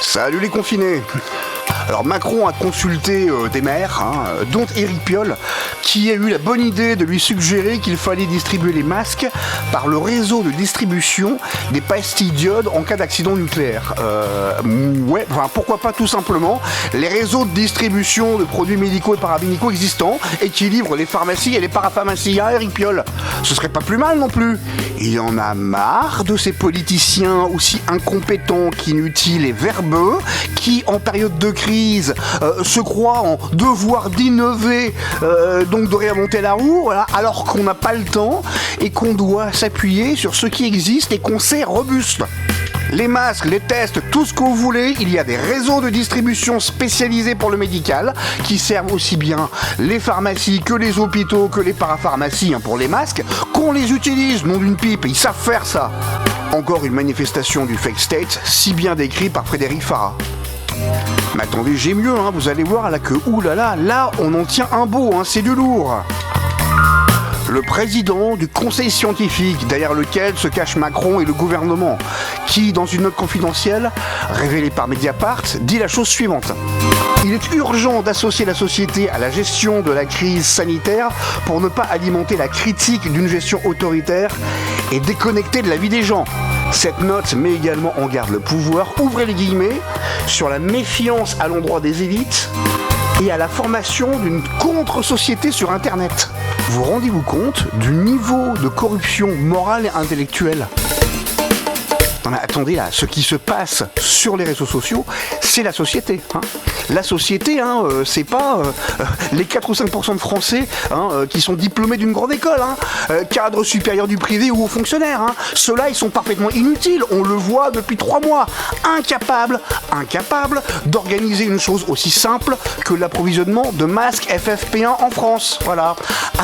Salut les confinés. Alors Macron a consulté des maires, dont Éric Piolle, qui a eu la bonne idée de lui suggérer qu'il fallait distribuer les masques par le réseau de distribution des pastilles d'iode en cas d'accident nucléaire. Pourquoi pas tout simplement les réseaux de distribution de produits médicaux et paramédicaux existants et qui livrent les pharmacies et les parapharmacies à Éric Piolle. Ce serait pas plus mal non plus. Il en a marre de ces politiciens aussi incompétents qu'inutiles et verbeux qui, en période de crise, se croient en devoir d'innover, donc de réinventer la roue, voilà, alors qu'on n'a pas le temps et qu'on doit s'appuyer sur ce qui existe et qu'on sait robuste. Les masques, les tests, tout ce que vous voulez, il y a des réseaux de distribution spécialisés pour le médical qui servent aussi bien les pharmacies que les hôpitaux, que les parapharmacies pour les masques, qu'on les utilise, nom d'une pipe, ils savent faire ça. Encore une manifestation du fake state, si bien décrit par Frédéric Farah. Mais attendez, j'ai mieux, vous allez voir là que, là on en tient un beau, c'est du lourd. Le président du conseil scientifique, derrière lequel se cachent Macron et le gouvernement, qui, dans une note confidentielle, révélée par Mediapart, dit la chose suivante. Il est urgent d'associer la société à la gestion de la crise sanitaire pour ne pas alimenter la critique d'une gestion autoritaire et déconnectée de la vie des gens. Cette note met également en garde le pouvoir, ouvrez les guillemets, sur la méfiance à l'endroit des élites et à la formation d'une contre-société sur Internet. Vous rendez-vous compte du niveau de corruption morale et intellectuelle ? Non mais attendez là, ce qui se passe sur les réseaux sociaux, c'est la société. La société, c'est pas les 4 ou 5% de Français qui sont diplômés d'une grande école, cadres supérieurs du privé ou hauts fonctionnaires. Ceux-là, ils sont parfaitement inutiles, on le voit depuis 3 mois. Incapables d'organiser une chose aussi simple que l'approvisionnement de masques FFP1 en France. Voilà.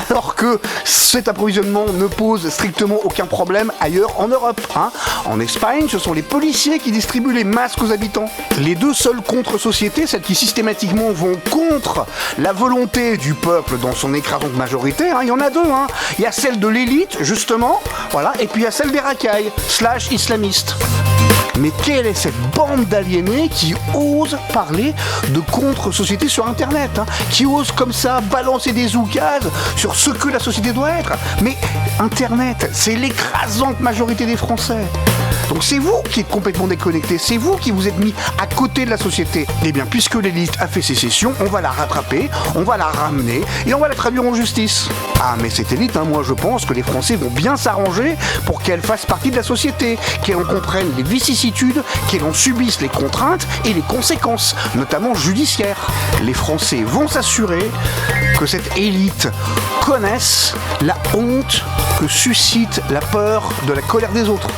Alors que cet approvisionnement ne pose strictement aucun problème ailleurs en Europe. En Espagne, ce sont les policiers qui distribuent les masques aux habitants. Les deux seules contre-sociétés, celles qui systématiquement vont contre la volonté du peuple dans son écrasante majorité, il y en a deux. Il y a celle de l'élite, justement, voilà, et puis il y a celle des racailles, /islamistes. Mais quelle est cette bande d'aliénés qui ose parler de contre-société sur Internet, qui ose comme ça balancer des oukases sur ce que la société doit être. Mais Internet, c'est l'écrasante majorité des Français. Donc c'est vous qui êtes complètement déconnectés, c'est vous qui vous êtes mis à côté de la société. Eh bien, puisque l'élite a fait sécession, on va la rattraper, on va la ramener et on va la traduire en justice. Ah, mais cette élite, moi je pense que les Français vont bien s'arranger pour qu'elle fasse partie de la société, qu'elle en comprenne les vicissitudes, qu'elle en subisse les contraintes et les conséquences, notamment judiciaires. Les Français vont s'assurer que cette élite connaisse la honte que suscite la peur de la colère des autres.